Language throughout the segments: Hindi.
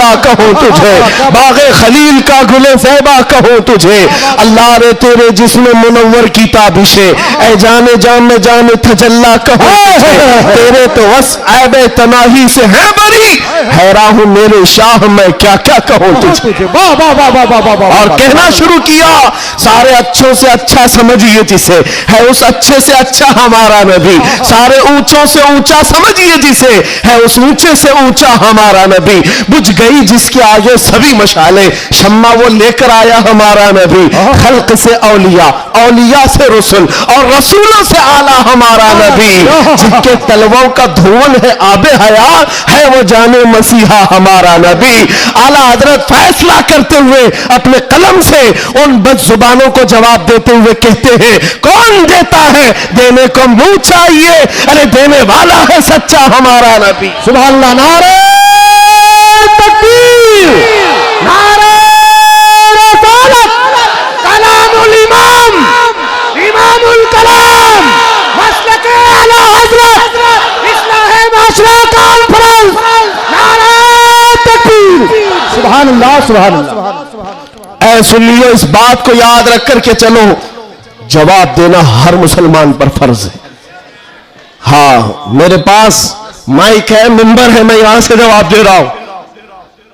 वाला कहूँ तुझे, बागे खलील का गुले ज़ैबा कहूँ तुझे। अल्लाह रे तेरे जिस्म मुनव्वर की ताबिशे, ऐ जाने जान में जाने तजल्ला कहूँ तुझे। तेरे तो वस ऐबे तनाही से है बरी, हैरान हूँ मेरे शाह मैं क्या क्या कहूँ तुझे। और कहना शुरू किया, सारे अच्छों से अच्छा समझिए जिसे, है उस अच्छे से अच्छा हमारा नबी। सारे ऊंचों से ऊंचा समझिए जिसे, है उस ऊंचे से ऊंचा हमारा नबी। बुझ गई जिसके आगे सभी मशाले, शम्मा वो लेकर आया हमारा नबी। खल्क से औलिया, औलिया से रसूल, और रसूलों से आला हमारा नबी। जिनके तलवों का धुवन है आबे हया, है वो जाने मसीहा हमारा नबी। आला हजरत फैसला करते हुए अपने कलम से उन बदजुबानों को जवाब देते हुए कहते हैं, कौन देता है देने को मुंह चाहिए, अरे देने वाला है सच्चा हमारा नबी। सुभान अल्लाह। नारे तकबीर, नारे रिसालत, कलामुल इमाम, इमामुल कलाम, मसलक आला हजरत, इस्लाह माशरा कॉन्फ्रेंस। नारे तकबीर, सुभान अल्लाह, सुभान अल्लाह। ऐ सुनियो, इस बात को याद रख करके चलो, जवाब देना हर मुसलमान पर फर्ज है। हाँ, मेरे पास माइक है, मिंबर है, मैं यहां से जवाब दे रहा हूं।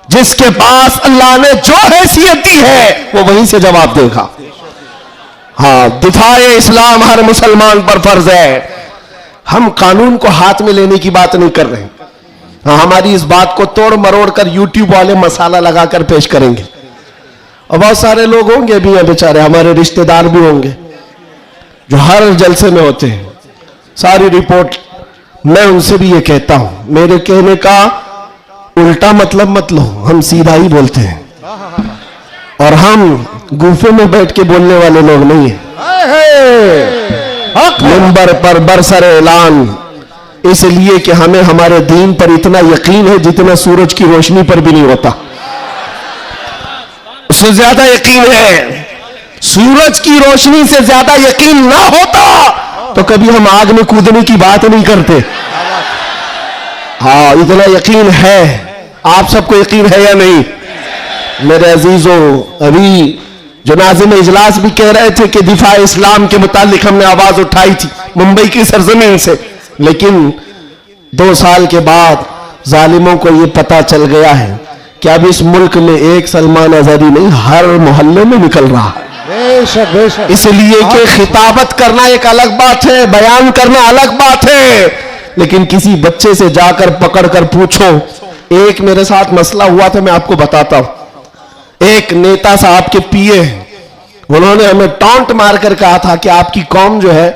जिसके पास अल्लाह ने जो हैसियत दी है वो वहीं से जवाब देगा। हाँ, दिफाए इस्लाम हर मुसलमान पर फर्ज है। हम कानून को हाथ में लेने की बात नहीं कर रहे। हाँ, हमारी इस बात को तोड़ मरोड़ कर यूट्यूब वाले मसाला लगाकर पेश करेंगे, और बहुत सारे लोग होंगे भी हैं बेचारे, हमारे रिश्तेदार भी होंगे जो हर जलसे में होते हैं, सारी रिपोर्ट। मैं उनसे भी ये कहता हूं, मेरे कहने का उल्टा मतलब मत लो, हम सीधा ही बोलते हैं, और हम गुफे में बैठ के बोलने वाले लोग नहीं हैं। मिंबर पर बरसर ऐलान, इसलिए कि हमें हमारे दीन पर इतना यकीन है जितना सूरज की रोशनी पर भी नहीं होता, उससे ज्यादा यकीन है। सूरज की रोशनी से ज्यादा यकीन ना होता तो कभी हम आग में कूदने की बात नहीं करते। हाँ, इतना यकीन है। आप सबको यकीन है या नहीं मेरे अजीजों? अभी जो नाज़िम इजलास भी कह रहे थे कि दिफा इस्लाम के मुतालिक हमने आवाज उठाई थी मुंबई की सरजमीन से, लेकिन 2 साल के बाद जालिमों को यह पता चल गया है कि अब इस मुल्क में एक सलमान अजहरी नहीं, हर मोहल्ले में निकल रहा है। बेशक बेशक। इसलिए कि खिताबत करना एक अलग बात है, बयान करना अलग बात है, लेकिन किसी बच्चे से जाकर पकड़कर पूछो। एक मेरे साथ मसला हुआ था, मैं आपको बताता हूं। एक नेता साहब के पीए, उन्होंने हमें टॉन्ट मारकर कहा था कि आपकी कौम जो है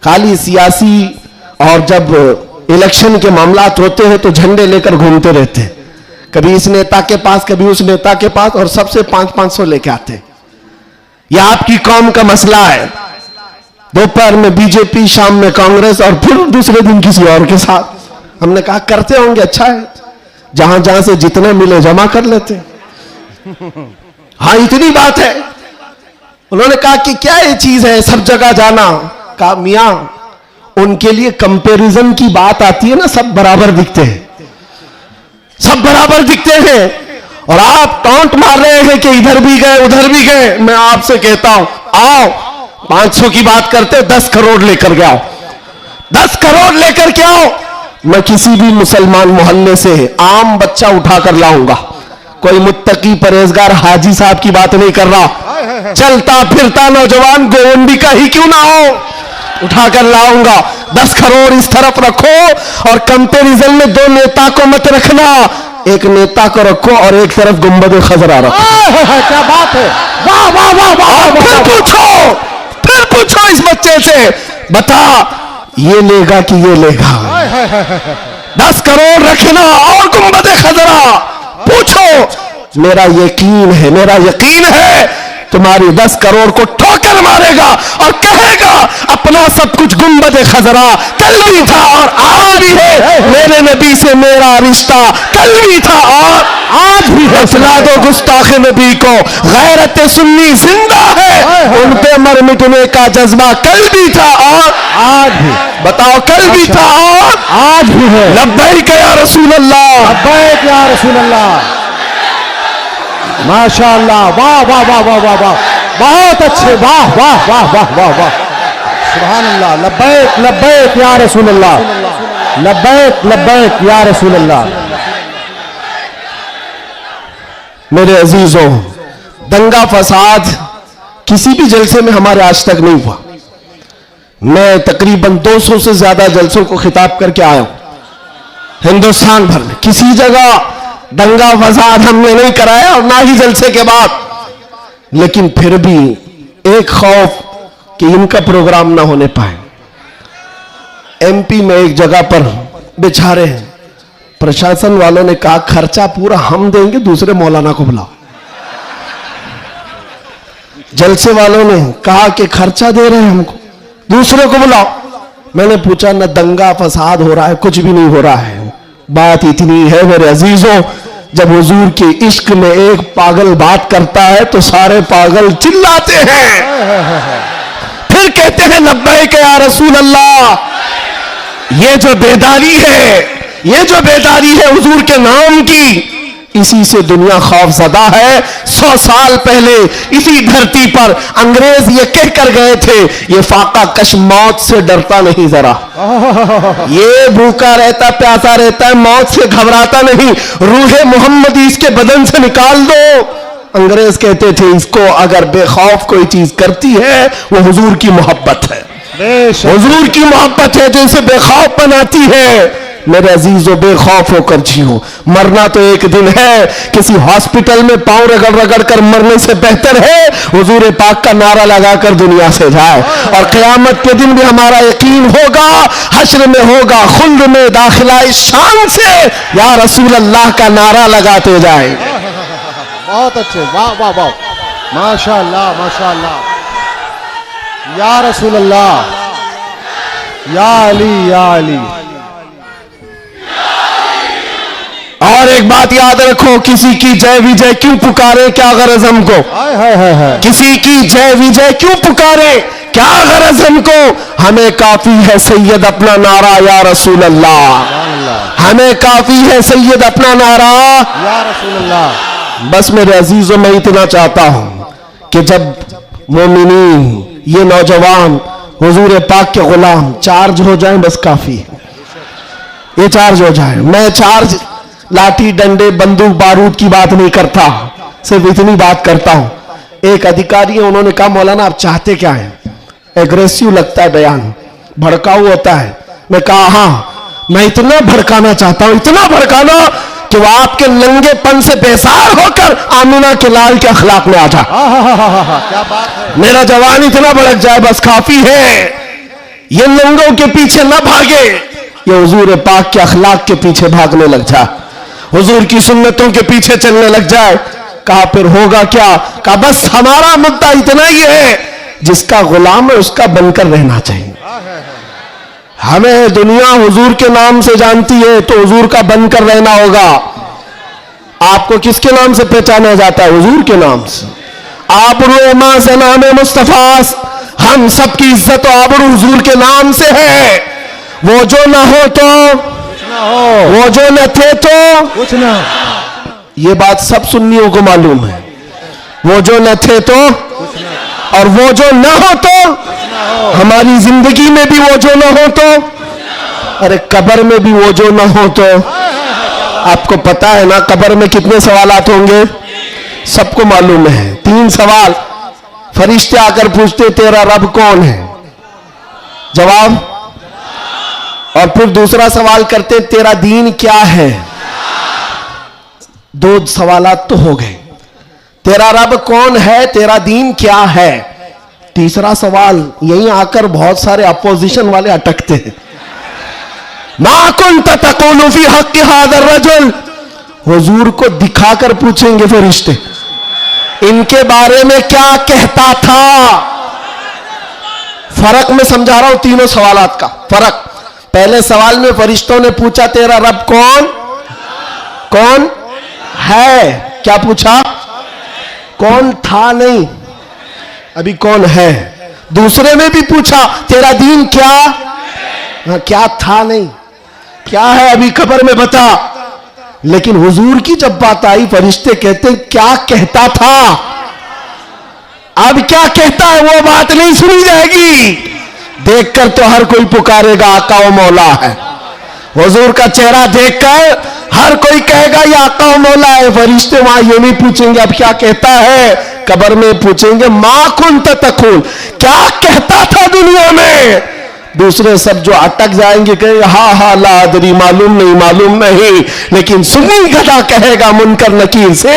खाली सियासी, और जब इलेक्शन के मामलात होते हैं तो झंडे लेकर घूमते रहते हैं, कभी इस नेता के पास कभी उस नेता के पास, और सबसे 500-500 लेके आते हैं। यह आपकी कौम का मसला है। दोपहर में बीजेपी, शाम में कांग्रेस, और फिर दूसरे दिन किसी और के साथ। हमने कहा करते होंगे, अच्छा है, जहां जहां से जितना मिले जमा कर लेते। हाँ, इतनी बात है। उन्होंने कहा कि क्या ये चीज है सब जगह जाना? कहा मियां, उनके लिए कंपैरिजन की बात आती है ना, सब बराबर दिखते हैं, सब बराबर दिखते हैं, और आप टॉन्ट मार रहे हैं कि इधर भी गए उधर भी गए। मैं आपसे कहता हूं, आओ 500 की बात करते, 10 करोड़ लेकर के आओ, 10 करोड़ लेकर के आओ। मैं किसी भी मुसलमान मोहल्ले से आम बच्चा उठाकर लाऊंगा, कोई मुत्तकी परहेजगार हाजी साहब की बात नहीं कर रहा, चलता फिरता नौजवान गोवंडी का ही क्यों ना हो, उठाकर लाऊंगा। 10 करोड़ इस तरफ रखो, और कंपैरिजन में 2 नेता को मत रखना, एक नेता को रखो और एक तरफ गुंबद खजरा रखो। क्या बात है, वाह वाह वाह वाह। फिर पूछो इस बच्चे से, बता ये लेगा कि ये लेगा? 10 करोड़ रखना और गुंबद खजरा, पूछो। मेरा यकीन है तुम्हारी 10 करोड़ को ठोकर मारेगा और कहेगा अपना सब कुछ गुंबद खजरा कल भी था और आज भी है, मेरे नबी से मेरा रिश्ता कल भी था और आज भी है। सुना दो गुस्ताखे नबी को, गैरत सुन्नी जिंदा है, उन पे मर मिटने का जज्बा कल भी था और आज भी। बताओ, कल भी था और आज भी है। लब्बैक या रसूल अल्लाह, लब्बैक या रसूल अल्लाह। माशाअल्लाह, वाह वाह वाह वाह वाह वाह, बहुत अच्छे, वाह वाह वाह वाह वाह वाह, सुभान अल्लाह, लब्बैक लब्बैक या रसूल अल्लाह, लब्बैक लब्बैक या रसूल अल्लाह। मेरे अजीजों, दंगा फसाद किसी भी जलसे में हमारे आज तक नहीं हुआ। मैं तकरीबन 200 से ज्यादा जलसों को खिताब करके आया हूं हिंदुस्तान भर में, किसी जगह दंगा फसाद हमने नहीं कराया और ना ही जलसे के बाद। लेकिन फिर भी एक खौफ कि इनका प्रोग्राम ना होने पाए। एमपी में एक जगह पर बेचारे हैं, प्रशासन वालों ने कहा खर्चा पूरा हम देंगे, दूसरे मौलाना को बुलाओ। जलसे वालों ने कहा कि खर्चा दे रहे हैं हमको, दूसरे को बुलाओ। मैंने पूछा न दंगा फसाद हो रहा है, कुछ भी नहीं हो रहा है। बात इतनी है मेरे अजीजों, जब हुजूर के इश्क में एक पागल बात करता है तो सारे पागल चिल्लाते हैं, फिर कहते हैं लब्बैक या रसूल अल्लाह। ये जो बेदारी है, ये जो बेदारी है हुजूर के नाम की, इसी से दुनिया खौफजदा है। 100 साल पहले इसी धरती पर अंग्रेज ये कहकर गए थे, ये फाका कश मौत से डरता नहीं जरा, ये भूखा रहता प्यासा रहता है, मौत से घबराता नहीं, रूहे मोहम्मदी इसके बदन से निकाल दो। अंग्रेज कहते थे इसको अगर बेखौफ कोई चीज करती है वो हुजूर की मोहब्बत है, हुजूर की मोहब्बत है जो इसे बेखौफ बनाती है। मेरे अजीजों, बेखौफ होकर जियो, मरना तो एक दिन है। किसी हॉस्पिटल में पांव रगड़ रगड़ कर मरने से बेहतर है हुजूर पाक का नारा लगाकर दुनिया से जाए। और क़यामत के दिन भी हमारा यकीन होगा, हश्र में होगा खुल्द में दाखिला इस शान से या रसूल अल्लाह का नारा लगाते जाए। बहुत अच्छे, वाह वाह वाह, माशाअल्लाह माशाअल्लाह, या रसूल अल्लाह, या अली या अली। और एक बात याद रखो, किसी की जय विजय क्यों पुकारे, क्या गरज हमको? हाय हाय हाय हाय, किसी की जय विजय क्यों पुकारे, क्या गरज हमको? हमें काफी है सैयद अपना नारा या रसूल अल्लाह, हमें काफी है सैयद अपना नारा या रसूल अल्लाह। बस मेरे अजीजों, मैं इतना चाहता हूं कि जब मोमिनीन, ये नौजवान हुजूर पाक के गुलाम चार्ज हो जाएं, बस काफी है, ये चार्ज हो जाए। मैं चार्ज लाठी डंडे बंदूक बारूद की बात नहीं करता, सिर्फ इतनी बात करता हूं। एक अधिकारी है, उन्होंने कहा मौलाना आप चाहते क्या हैं? एग्रेसिव लगता है बयान, भड़काऊ होता है। मैं कहा हाँ, मैं इतना भड़काना चाहता हूं, इतना भड़काना कि वो आपके नंगेपन से बेसार होकर आमिना के लाल के अखलाक में आ जाए। क्या बात है, मेरा जवान इतना भड़क जाए, बस काफी है। ये नंगों के पीछे न भागे, ये हुजूर पाक के अखलाक के पीछे भागने लग जाए, हुजूर की सुन्नतों के पीछे चलने लग जाए। कहा फिर होगा क्या? कहा बस हमारा मुद्दा इतना ही है, जिसका गुलाम है उसका बनकर रहना चाहिए। हमें दुनिया हुजूर के नाम से जानती है तो हुजूर का बनकर रहना होगा। आपको किसके नाम से पहचाना जाता है? हुजूर के नाम से। आबरू मां से नाम मुस्तफास, हम सबकी इज्जत और आबरू हुजूर के नाम से है। वो जो ना हो तो वो जो न थे तो कुछ ना। ये बात सब सुन्नियों को मालूम है। वो जो न थे तो और वो जो न हो तो, हमारी जिंदगी में भी वो जो न हो तो, अरे कब्र में भी वो जो न हो तो। आपको पता है ना कब्र में कितने सवालात होंगे? सबको मालूम है। 3 सवाल फरिश्ते आकर पूछते तेरा रब कौन है? जवाब। और फिर दूसरा सवाल करते तेरा दीन क्या है? 2 सवालात तो हो गए। तेरा रब कौन है, तेरा दीन क्या है। तीसरा सवाल यहीं आकर बहुत सारे अपोजिशन वाले अटकते हैं। मा कुंत तक़ूलु फी हक़्क़ि हाज़ा रजुल, हुजूर को दिखाकर पूछेंगे फरिश्ते इनके बारे में क्या कहता था। फर्क मैं समझा रहा हूं तीनों सवालात का फर्क। पहले सवाल में फरिश्तों ने पूछा तेरा रब कौन है, क्या पूछा? कौन था नहीं, अभी कौन है। दूसरे में भी पूछा तेरा दीन क्या? हाँ, क्या था नहीं, क्या है अभी कब्र में बता। लेकिन हुजूर की जब बात आई, फरिश्ते कहते हैं क्या कहता था, अब क्या कहता है वो बात नहीं सुनी जाएगी। देखकर तो हर कोई पुकारेगा आका व मौला है। हुजूर का चेहरा देखकर हर कोई कहेगा ये आका व मौला है। फरिश्ते वहां ये नहीं पूछेंगे अब क्या कहता है, कब्र में पूछेंगे मा कुंत तकुल, क्या कहता था दुनिया में। दूसरे सब जो अटक जाएंगे कहेंगे हा हा ला अदरी, मालूम नहीं मालूम नहीं। लेकिन सुन्नी गधा कहेगा मुनकर नकीर से,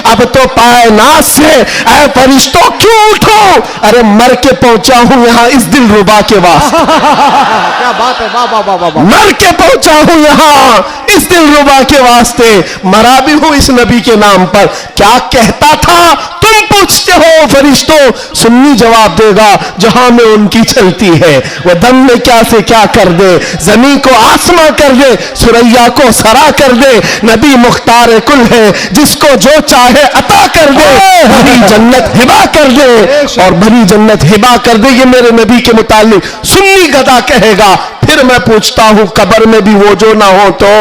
अब तो पाए नाज से ऐ फरिश्तों क्यों उठो, अरे मर के पहुंचा हूं यहां इस दिल रुबा के वास्ते। क्या बात है, वाह वाह वाह वाह। मर के पहुंचा हूं यहां इस दिल रुबा के वास्ते, मरा भी हूं इस नबी के नाम पर। क्या कहता था तुम पूछते हो फरिश्तों, सुन्नी जवाब देगा जहां में उनकी चलती है। वह दम में क्या से क्या कर दे, जमीन को आसमां कर दे, सुरैया को सरा कर दे। नबी मुख्तार कुल है, जिसको जो चाहे अता कर दे, भरी जन्नत हिबा कर दे और भरी जन्नत हिबा कर दे। ये मेरे नबी के मुतालिक सुन्नी गदा कहेगा। फिर मैं पूछता हूं कब्र में भी वो जो ना हो तो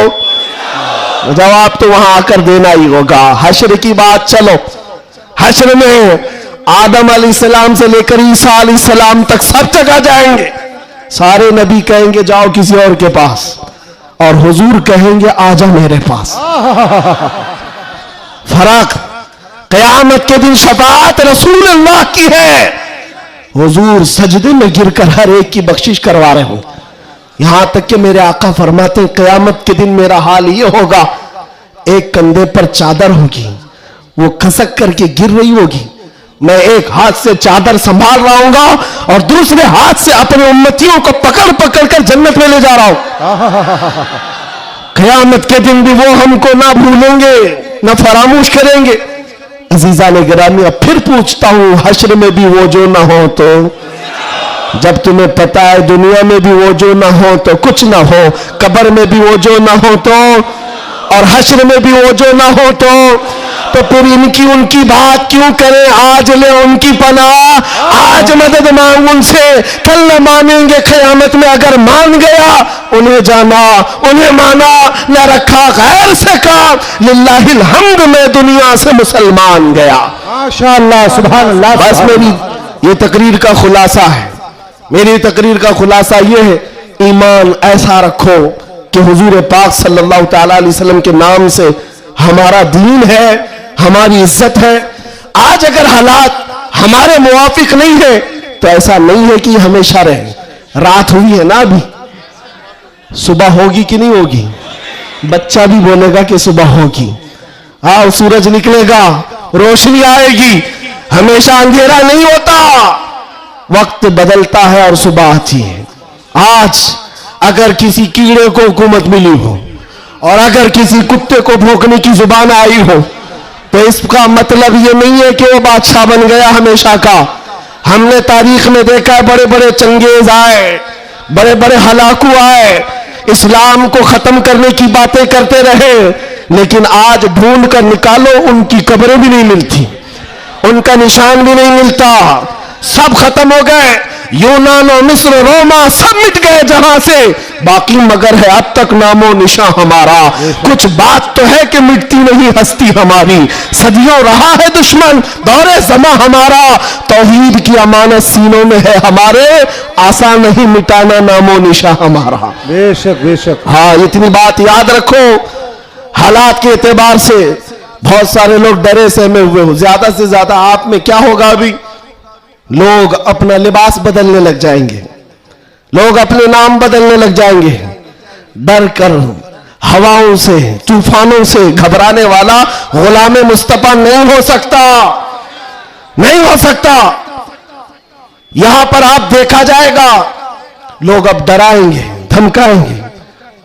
जवाब तो वहां आकर देना ही होगा। हश्र की बात, चलो हश्र में आदम अलैहिस्सलाम से लेकर ईसा अलैहिस्सलाम तक सब जगह जाएंगे। सारे नबी कहेंगे जाओ किसी और के पास, और हुजूर कहेंगे आजा मेरे पास। फर्क कयामत के दिन शफाअत रसूलुल्लाह की है। हुजूर सजदे में गिरकर हर एक की बख्शिश करवा रहे हो। यहां तक कि मेरे आका फरमाते कयामत के दिन मेरा हाल ये होगा, एक कंधे पर चादर होगी, वो खसक करके गिर रही होगी, मैं एक हाथ से चादर संभाल रहा हूं और दूसरे हाथ से अपने उम्मतियों को पकड़ पकड़ कर जन्नत में ले जा रहा हूं। कयामत के दिन भी वो हमको ना भूलेंगे ना फरामोश करेंगे। अजीजा ने गिरामी, अब फिर पूछता हूं हश्र में भी वो जो ना हो तो, जब तुम्हें पता है दुनिया में भी वो जो ना हो तो कुछ ना हो, कब्र में भी वो जो ना हो तो और हश्र में भी वो जो ना हो तो फिर इनकी उनकी बात क्यों करें। आज ले उनकी पनाह, आज मदद मांग उनसे, कल न मानेंगे कयामत में। अगर मान गया उन्हें जाना, उन्हें माना, न रखा गैर से काम, लिल्लाहिल हम्द में दुनिया से मुसलमान गया। माशाअल्लाह, सुभान अल्लाह। बस मेरी ये तकरीर का खुलासा है, मेरी तकरीर का खुलासा ये है, ईमान ऐसा रखो कि हुजूर पाक सल्लल्लाहु तआला अलैहि वसल्लम के नाम से हमारा दीन है, हमारी इज्जत है। आज अगर हालात हमारे मुवाफिक नहीं है तो ऐसा नहीं है कि हमेशा रहे। रात हुई है ना, अभी सुबह होगी कि नहीं होगी, बच्चा भी बोलेगा कि सुबह होगी। हाँ, सूरज निकलेगा, रोशनी आएगी, हमेशा अंधेरा नहीं होता, वक्त बदलता है और सुबह आती है। आज अगर किसी कीड़े को हुकूमत मिली हो और अगर किसी कुत्ते को भौंकने की जुबान आई हो तो इसका मतलब ये नहीं है कि वो बादशाह बन गया हमेशा का। हमने तारीख में देखा है बड़े बड़े चंगेज आए, बड़े बड़े हलाकू आए, इस्लाम को खत्म करने की बातें करते रहे, लेकिन आज ढूंढ कर निकालो उनकी कब्रें भी नहीं मिलती, उनका निशान भी नहीं मिलता, सब खत्म हो गए। यूनान और मिस्र, रोमा सब मिट गए जहां से, बाकी मगर है अब तक नामो निशा हमारा। कुछ बात तो है कि मिटती नहीं हस्ती हमारी, सदियों रहा है दुश्मन दौरे जमा हमारा, तौहीद की अमानत सीनों में है हमारे, आसान नहीं मिटाना नामो निशा हमारा। बेशक बेशक। हाँ, इतनी बात याद रखो। हालात के एतबार से बहुत सारे लोग डरे सहमे हुए हो, ज्यादा से ज्यादा आप में क्या होगा, अभी लोग अपना लिबास बदलने लग जाएंगे, लोग अपने नाम बदलने लग जाएंगे। डर कर हवाओं से, तूफानों से घबराने वाला गुलाम मुस्तफा नहीं हो सकता, नहीं हो सकता। यहां पर आप देखा जाएगा लोग अब डराएंगे, धमकाएंगे।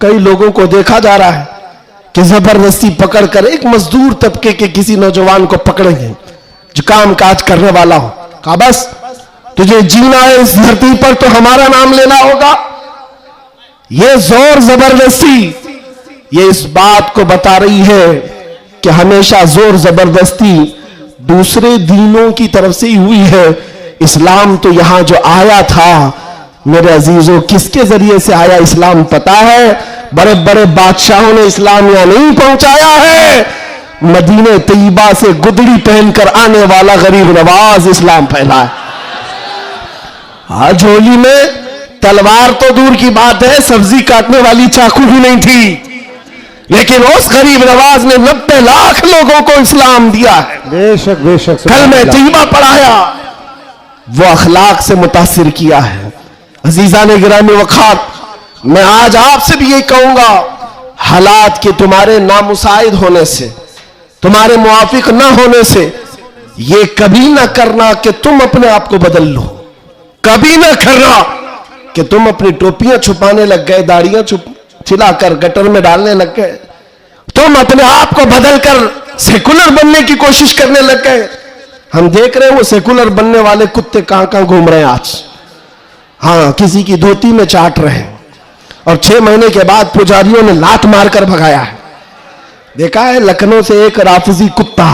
कई लोगों को देखा जा रहा है कि जबरदस्ती पकड़कर एक मजदूर तबके के किसी नौजवान को पकड़ेंगे जो काम काज करने वाला हो, कहा बस तुझे जीना है इस धरती पर तो हमारा नाम लेना होगा। ये जोर जबरदस्ती ये इस बात को बता रही है कि हमेशा जोर जबरदस्ती दूसरे दीनों की तरफ से ही हुई है। इस्लाम तो यहां जो आया था मेरे अजीजों, किसके जरिए से आया इस्लाम पता है? बड़े बड़े बादशाहों ने इस्लाम यहां नहीं पहुंचाया है, मदीने तैयबा से गुदड़ी पहनकर आने वाला गरीब नवाज इस्लाम फैलाया। आज होली में तलवार तो दूर की बात है, सब्जी काटने वाली चाकू भी नहीं थी, लेकिन उस गरीब नवाज ने 90 लाख लोगों को इस्लाम दिया है। बेशक बेशक कल में तैयबा पढ़ाया, वो अखलाक से मुतासिर किया है। अजीजा ने गिरामी वक़ार, मैं आज आपसे भी यही कहूंगा, हालात के तुम्हारे नामुसाइद होने से, तुम्हारे मुआफिक ना होने से, ये कभी ना करना कि तुम अपने आप को बदल लो। कभी ना करना कि तुम अपनी टोपियां छुपाने लग गए, दाढ़ियां छिलाकर गटर में डालने लग गए, तुम अपने आप को बदलकर सेकुलर बनने की कोशिश करने लग गए। हम देख रहे हैं वो सेकुलर बनने वाले कुत्ते कहां कहां घूम रहे हैं आज। हाँ, किसी की धोती में चाट रहे हैं, और 6 महीने के बाद पुजारियों ने लात मारकर भगाया है। देखा है, लखनऊ से एक राफिजी कुत्ता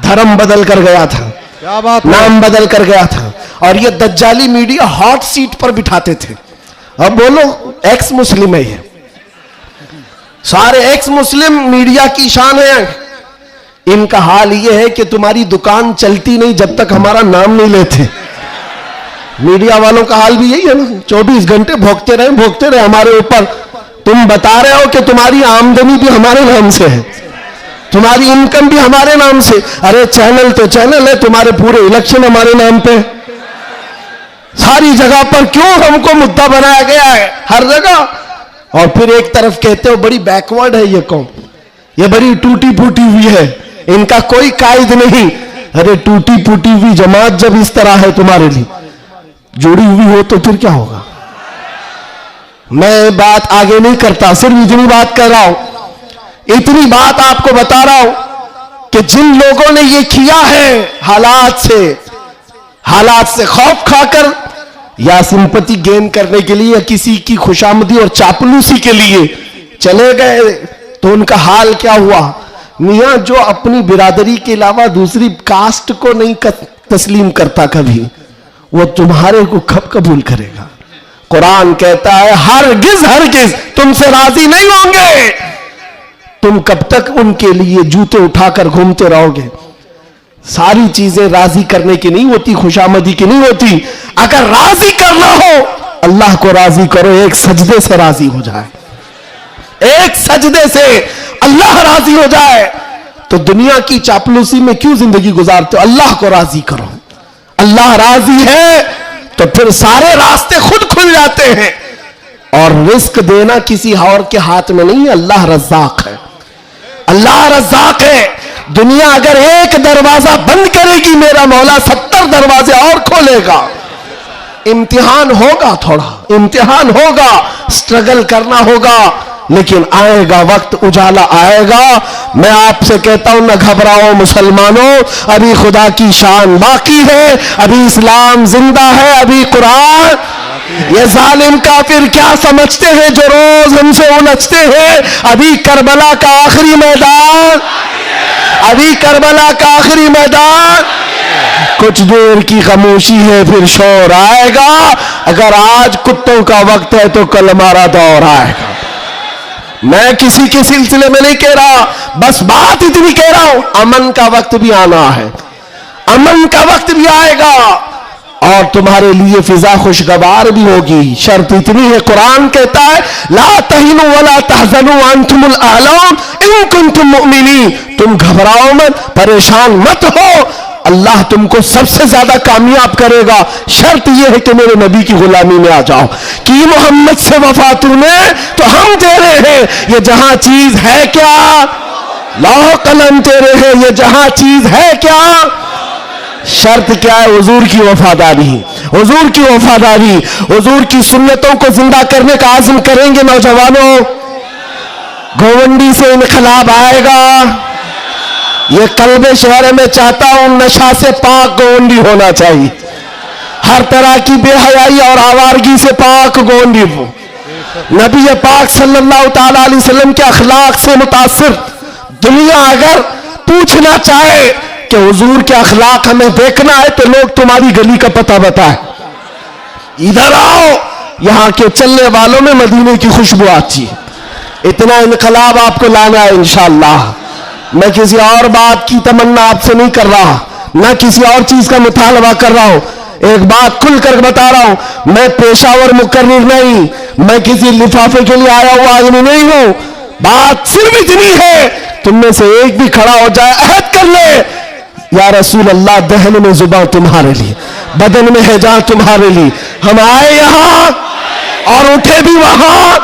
धर्म बदल कर गया था, क्या बात, नाम बदल कर गया था, और ये दज्जाली मीडिया हॉट सीट पर बिठाते थे। अब बोलो, एक्स मुस्लिम है ये, सारे एक्स मुस्लिम मीडिया की शान है। इनका हाल ये है कि तुम्हारी दुकान चलती नहीं जब तक हमारा नाम नहीं लेते। मीडिया वालों का हाल भी यही है ना, 24 घंटे भोगते रहे हमारे ऊपर। तुम बता रहे हो कि तुम्हारी आमदनी भी हमारे नाम से है, तुम्हारी इनकम भी हमारे नाम से। अरे चैनल तो चैनल है, तुम्हारे पूरे इलेक्शन हमारे नाम पे, सारी जगह पर क्यों हमको मुद्दा बनाया गया है, हर जगह। और फिर एक तरफ कहते हो बड़ी बैकवर्ड है ये कौम, ये बड़ी टूटी फूटी हुई है, इनका कोई कायद नहीं। अरे टूटी फूटी हुई जमात जब इस तरह है तुम्हारे लिए, जुड़ी हुई हो तो फिर क्या होगा। मैं बात आगे नहीं करता, सिर्फ इतनी बात कर रहा हूं, इतनी बात आपको बता रहा हूं कि जिन लोगों ने ये किया है, हालात से खौफ खाकर या सिंपैथी गेन करने के लिए या किसी की खुशामदी और चापलूसी के लिए चले गए, तो उनका हाल क्या हुआ। मियां जो अपनी बिरादरी के अलावा दूसरी कास्ट को नहीं तस्लीम करता कभी, वो तुम्हारे को कब कबूल करेगा। कुरान कहता है हरगिज तुमसे राजी नहीं होंगे। तुम कब तक उनके लिए जूते उठाकर घूमते रहोगे। सारी चीजें राजी करने की नहीं होती, खुशामदी की नहीं होती। अगर राजी करना हो, अल्लाह को राजी करो, एक सजदे से राजी हो जाए, एक सजदे से अल्लाह राजी हो जाए। तो दुनिया की चापलूसी में क्यों जिंदगी गुजारते हो, अल्लाह को राजी करो। अल्लाह राजी है तो फिर सारे रास्ते खुद खुल जाते हैं। और रिस्क देना किसी और के हाथ में नहीं है, अल्लाह रज़्ज़ाक़ है, अल्लाह रज़्ज़ाक़ है। दुनिया अगर एक दरवाजा बंद करेगी, मेरा मौला 70 दरवाजे और खोलेगा। इम्तिहान होगा, थोड़ा इम्तिहान होगा, स्ट्रगल करना होगा, लेकिन आएगा वक्त, उजाला आएगा। मैं आपसे कहता हूं, न घबराओ मुसलमानों, अभी खुदा की शान बाकी है, अभी इस्लाम जिंदा है, अभी कुरान। ये जालिम काफिर क्या समझते हैं जो रोज हमसे उलझते हैं। अभी करबला का आखिरी मैदान, अभी करबला का आखिरी मैदान। कुछ देर की खामोशी है, फिर शोर आएगा। अगर आज कुत्तों का वक्त है तो कल हमारा दौर आएगा। मैं किसी के सिलसिले में नहीं कह रहा, बस बात इतनी कह रहा हूं, अमन का वक्त भी आना है, अमन का वक्त भी आएगा और तुम्हारे लिए फिजा खुशगवार भी होगी। शर्त इतनी है, कुरान कहता है ला तहिनु वला तहज़नु अंतुमुल आलम इन कुंतुम मुमिनीन। तुम घबराओ मत, परेशान मत हो, अल्लाह तुमको सबसे ज्यादा कामयाब करेगा। शर्त यह है कि मेरे नबी की गुलामी में आ जाओ। कि मोहम्मद से वफा तूने तो हम तेरे हैं, ये जहां चीज है क्या, लौह कलम तेरे हैं, ये जहां चीज है क्या। शर्त क्या है, हुजूर की वफादारी, हुजूर की वफादारी, हुजूर की सुन्नतों को जिंदा करने का आज़म करेंगे। नौजवानों, गोवंडी से इनकलाब आएगा। ये कल्बे शहर में चाहता हूं, नशा से पाक गोवंडी होना चाहिए, हर तरह की बेहयाई और आवारगी से पाक गोवंडी हो। नबी पाक सल्लल्लाहु ताला अलैहि वसल्लम के अखलाक से मुतासिर दुनिया अगर पूछना चाहे कि हुजूर के अखलाक हमें देखना है, तो लोग तुम्हारी गली का पता बताए, इधर आओ, यहां के चलने वालों में मदीने की खुशबू आती है। इतना इनकलाब आपको लाना है इंशाअल्लाह। मैं किसी और बात की तमन्ना आपसे नहीं कर रहा, ना किसी और चीज का मुतालबा कर रहा हूं। एक बात खुलकर बता रहा हूं, मैं पेशावर मुकर्रिर नहीं, मैं किसी लिफाफे के लिए आया हुआ आदमी नहीं हूं। बात सिर्फ इतनी है, तुम में से एक भी खड़ा हो जाए, अहद कर ले, या रसूल अल्लाह, दहन में जुबान तुम्हारे लिए, बदन में है जान तुम्हारे लिए। हम आए यहां और उठे भी वहां,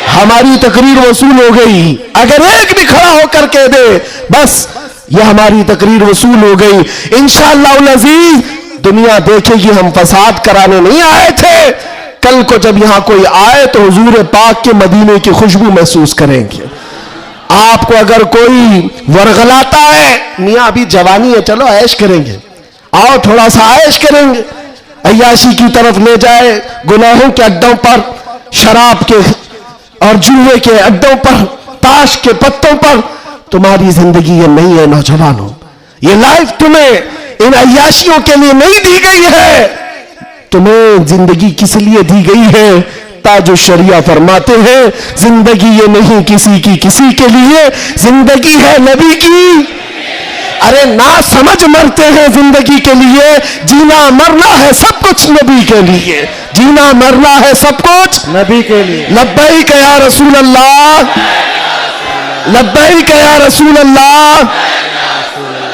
हमारी तकरीर वसूल हो गई। अगर एक भी खड़ा होकर कह दे बस ये हमारी तकरीर वसूल हो गई, इंशाअल्लाह अज़ीज दुनिया देखेगी हम फसाद कराने नहीं आए थे। कल को जब यहां कोई आए तो हुजूर पाक के मदीने की खुशबू महसूस करेंगे। आपको अगर कोई वरगलाता है, मियां अभी जवानी है, चलो ऐश करेंगे, आओ थोड़ा सा ऐश करेंगे, अय्याशी की तरफ ले जाए, गुनाहों के अड्डों पर, शराब के और जुए के अड्डों पर, ताश के पत्तों पर, तुम्हारी जिंदगी ये नहीं है नौजवानों। ये लाइफ तुम्हें इन अय्याशियों के लिए नहीं दी गई है, तुम्हें जिंदगी किस लिए दी गई है? ताजो शरिया फरमाते हैं, जिंदगी ये नहीं किसी की किसी के लिए, जिंदगी है नबी की। अरे ना समझ मरते हैं जिंदगी के लिए, जीना मरना है सब कुछ नबी के लिए, जीना मरना है सब कुछ नबी के लिए। लब्बैक या रसूल अल्लाह, लब्बैक या रसूल अल्लाह,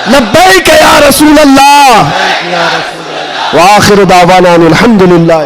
लब्बैक या रसूल अल्लाह। व आखिर दावाना अनिल हम्दुलिल्लाह।